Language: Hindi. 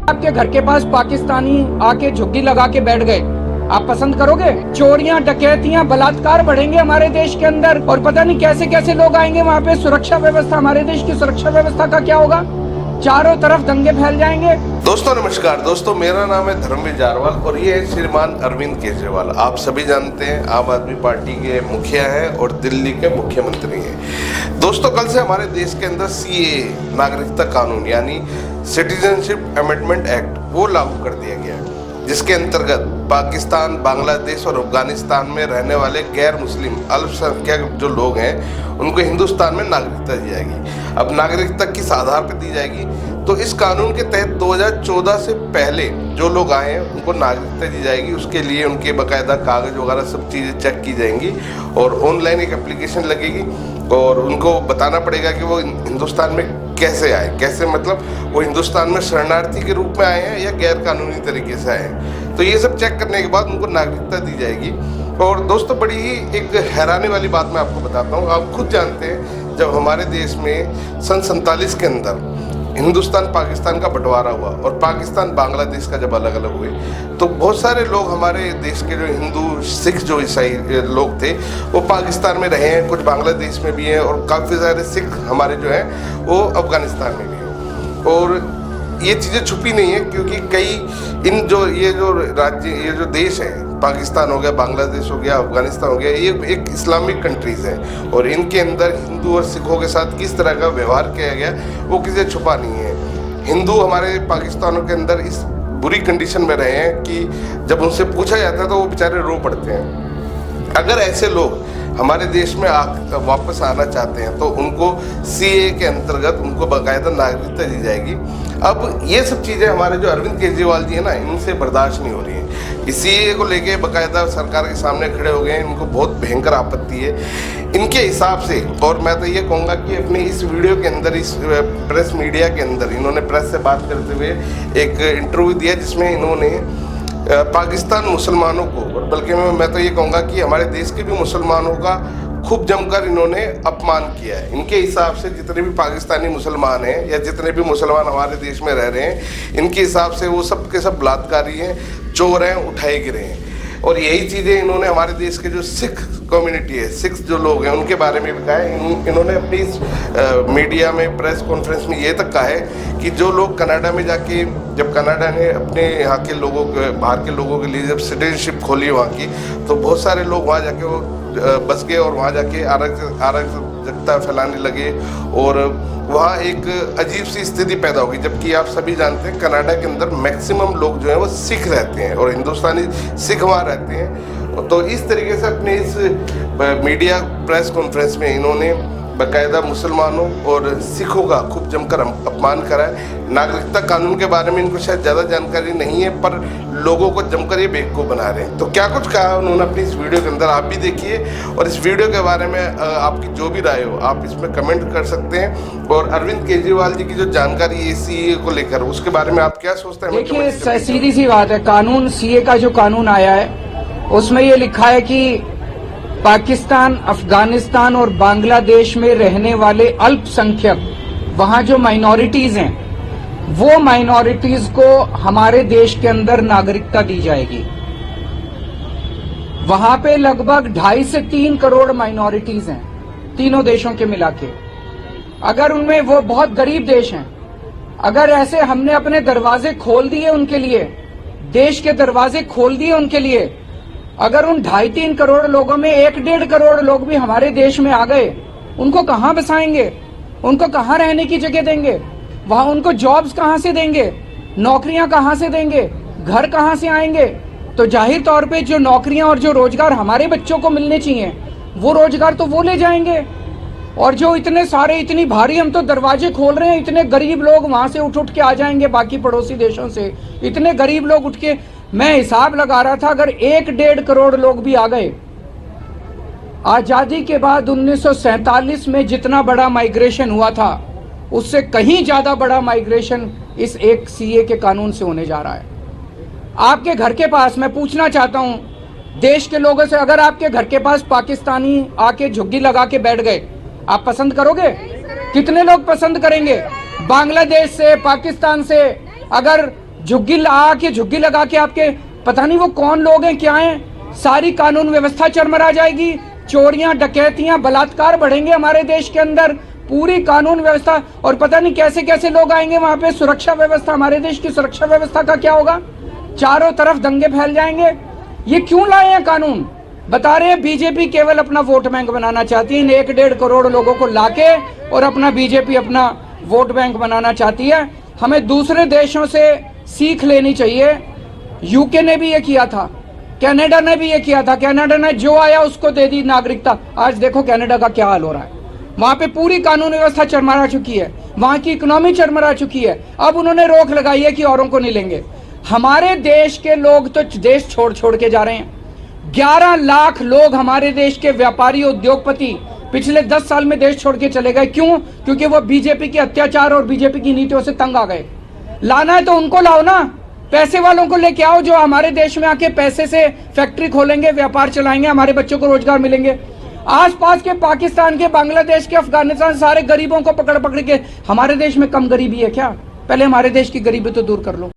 आपके घर के पास पाकिस्तानी आके झुग्गी लगा के बैठ गए, आप पसंद करोगे? चोरियां, डकैतियां, बलात्कार बढ़ेंगे हमारे देश के अंदर और पता नहीं कैसे कैसे लोग आएंगे वहाँ पे। सुरक्षा व्यवस्था, हमारे देश की सुरक्षा व्यवस्था का क्या होगा? चारों तरफ दंगे फैल जाएंगे। दोस्तों नमस्कार। दोस्तों मेरा नाम है धर्मवीर जारवाल और ये है श्रीमान अरविंद केजरीवाल। आप सभी जानते हैं आम आदमी पार्टी के मुखिया हैं और दिल्ली के मुख्यमंत्री हैं। दोस्तों कल से हमारे देश के अंदर सीएए नागरिकता कानून यानी सिटीजनशिप अमेंडमेंट एक्ट वो लागू कर दिया गया है, जिसके अंतर्गत पाकिस्तान, बांग्लादेश और अफगानिस्तान में रहने वाले गैर मुस्लिम अल्पसंख्यक जो लोग हैं उनको हिंदुस्तान में नागरिकता दी जाएगी। अब नागरिकता किस आधार पर दी जाएगी? तो इस कानून के तहत 2014 से पहले जो लोग आए हैं उनको नागरिकता दी जाएगी। उसके लिए उनके बाकायदा कागज वगैरह सब चीज़ें चेक की जाएंगी और ऑनलाइन एक एप्लीकेशन लगेगी और उनको बताना पड़ेगा कि वो हिंदुस्तान में कैसे आए। कैसे मतलब वो हिंदुस्तान में शरणार्थी के रूप में आए हैं या गैर कानूनी तरीके से आए हैं। तो ये सब चेक करने के बाद उनको नागरिकता दी जाएगी। और दोस्तों बड़ी ही एक हैरानी वाली बात मैं आपको बताता हूँ। आप खुद जानते हैं जब हमारे देश में सन 47 के अंदर हिंदुस्तान पाकिस्तान का बंटवारा हुआ और पाकिस्तान बांग्लादेश का जब अलग अलग हुए तो बहुत सारे लोग हमारे देश के जो हिंदू, सिख जो ईसाई लोग थे वो पाकिस्तान में रहे हैं, कुछ बांग्लादेश में भी हैं और काफ़ी सारे सिख हमारे जो हैं वो अफगानिस्तान में भी हैं। और ये चीज़ें छुपी नहीं है क्योंकि कई ये जो राज्य, ये जो देश है, पाकिस्तान हो गया, बांग्लादेश हो गया, अफगानिस्तान हो गया, ये एक इस्लामिक कंट्रीज है और इनके अंदर हिंदू और सिखों के साथ किस तरह का व्यवहार किया गया वो किसी छुपा नहीं है। हिंदू हमारे पाकिस्तानों के अंदर इस बुरी कंडीशन में रहे हैं कि जब उनसे पूछा जाता है तो वो बेचारे रो पड़ते हैं। अगर ऐसे लोग हमारे देश में वापस आना चाहते हैं तो उनको सीएए के अंतर्गत उनको बाकायदा नागरिकता दी जाएगी। अब ये सब चीज़ें हमारे जो अरविंद केजरीवाल जी हैं ना, इनसे बर्दाश्त नहीं हो रही हैं। सीएए को लेके बाकायदा सरकार के सामने खड़े हो गए हैं। इनको बहुत भयंकर आपत्ति है इनके हिसाब से। और मैं तो ये कहूँगा कि अपने इस वीडियो के अंदर, इस प्रेस मीडिया के अंदर इन्होंने प्रेस से बात करते हुए एक इंटरव्यू दिया जिसमें इन्होंने पाकिस्तान मुसलमानों को, और बल्कि मैं तो ये कहूँगा कि हमारे देश के भी मुसलमानों का खूब जमकर इन्होंने अपमान किया है। इनके हिसाब से जितने भी पाकिस्तानी मुसलमान हैं या जितने भी मुसलमान हमारे देश में रह रहे हैं, इनके हिसाब से वो सब के सब बलात्कारी हैं, चोर हैं, उठाए गिरे हैं। और यही चीज़ें इन्होंने हमारे देश के जो सिख कम्युनिटी है, सिख जो लोग हैं उनके बारे में भी कहा है। इन्होंने अपनी इस मीडिया में, प्रेस कॉन्फ्रेंस में ये तक कहा है कि जो लोग कनाडा में जाके, जब कनाडा ने अपने यहाँ के लोगों के, बाहर के लोगों के लिए जब सिटीजनशिप खोली वहाँ की, तो बहुत सारे लोग वहाँ जाके वो बस गए और वहाँ जाके अराजकता फैलाने लगे और वहाँ एक अजीब सी स्थिति पैदा होगी। जबकि आप सभी जानते हैं कनाडा के अंदर मैक्सिमम लोग जो हैं वो सिख रहते हैं और हिंदुस्तानी सिख वहाँ रहते हैं। तो इस तरीके से अपने इस मीडिया प्रेस कॉन्फ्रेंस में इन्होंने बाकायदा मुसलमानों और सिखों का खूब जमकर अपमान करा है। नागरिकता कानून के बारे में इनको शायद ज़्यादा जानकारी नहीं है पर लोगों को जमकर ये बेवकूफ़ बना रहे हैं। तो क्या कुछ कहा उन्होंने अपनी इस वीडियो के अंदर, आप भी देखिए और इस वीडियो के बारे में आपकी जो भी राय हो आप इसमें कमेंट कर सकते हैं। और अरविंद केजरीवाल जी की जो जानकारी है सीए को लेकर, उसके बारे में आप क्या सोचते हैं? देखिए सीधी सी बात है, कानून सीए का जो कानून आया है उसमें ये लिखा है कि पाकिस्तान, अफगानिस्तान और बांग्लादेश में रहने वाले अल्पसंख्यक, वहां जो माइनॉरिटीज हैं, वो माइनॉरिटीज को हमारे देश के अंदर नागरिकता दी जाएगी। वहां पे लगभग 2.5 से 3 करोड़ माइनॉरिटीज हैं तीनों देशों के मिला के। अगर उनमें, वो बहुत गरीब देश हैं, अगर ऐसे हमने अपने दरवाजे खोल दिए उनके लिए, देश के दरवाजे खोल दिए उनके लिए, अगर उन 2.5-3 करोड़ लोगों में 1-1.5 करोड़ लोग भी हमारे देश में आ गए, उनको कहां बसाएंगे? उनको कहां रहने की जगह देंगे? वहां उनको जॉब्स कहां से देंगे? नौकरियां कहां से देंगे? घर कहां से आएंगे? तो जाहिर तौर पे जो नौकरियां और जो रोजगार हमारे बच्चों को मिलने चाहिए वो रोजगार तो वो ले जाएंगे। और जो इतने सारे, इतनी भारी हम तो दरवाजे खोल रहे हैं, इतने गरीब लोग वहां से उठ के आ जाएंगे बाकी पड़ोसी देशों से, इतने गरीब लोग उठ के, मैं हिसाब लगा रहा था अगर 1-1.5 करोड़ लोग भी आ गए, आजादी के बाद 1947 में जितना बड़ा माइग्रेशन हुआ था उससे कहीं ज्यादा बड़ा माइग्रेशन इस एक सीए के कानून से होने जा रहा है। आपके घर के पास, मैं पूछना चाहता हूं देश के लोगों से, अगर आपके घर के पास पाकिस्तानी आके झुग्गी लगा के बैठ गए, आप पसंद करोगे? कितने लोग पसंद करेंगे? बांग्लादेश से, पाकिस्तान से अगर झुग्गी लगा के आपके पता नहीं वो कौन लोग हैं, क्या हैं, सारी कानून व्यवस्था चरमरा जाएगी, चोरियां, डकैतियां, बलात्कार बढ़ेंगे हमारे देश के अंदर, पूरी कानून व्यवस्था, और पता नहीं कैसे कैसे लोग आएंगे वहां पे। सुरक्षा व्यवस्था, हमारे देश की सुरक्षा व्यवस्था का क्या होगा? चारों तरफ दंगे फैल जाएंगे। ये क्यों लाए हैं कानून? बता रहे हैं बीजेपी केवल अपना वोट बैंक बनाना चाहती है, इन 1-1.5 करोड़ लोगों को लाके, और अपना बीजेपी अपना वोट बैंक बनाना चाहती है। हमें दूसरे देशों से सीख लेनी चाहिए। यूके ने भी ये किया था, कनाडा ने भी ये किया था। कनाडा ने जो आया उसको दे दी नागरिकता। आज देखो कनाडा का क्या हाल हो रहा है। वहां पे पूरी कानून व्यवस्था चरमरा चुकी है, वहां की इकोनॉमी चरमरा चुकी है। अब उन्होंने रोक लगाई है कि औरों को नहीं लेंगे। हमारे देश के लोग तो देश छोड़ छोड़ के जा रहे हैं। 11 लाख लोग हमारे देश के व्यापारी, उद्योगपति पिछले 10 साल में देश छोड़ के चले गए। क्यों? क्योंकि वो बीजेपी के अत्याचार और बीजेपी की नीतियों से तंग आ गए। लाना है तो उनको लाओ ना, पैसे वालों को लेके आओ, जो हमारे देश में आके पैसे से फैक्ट्री खोलेंगे, व्यापार चलाएंगे, हमारे बच्चों को रोजगार मिलेंगे। आसपास के पाकिस्तान के, बांग्लादेश के, अफगानिस्तान, सारे गरीबों को पकड़ पकड़ के, हमारे देश में कम गरीबी है क्या? पहले हमारे देश की गरीबी तो दूर कर लो।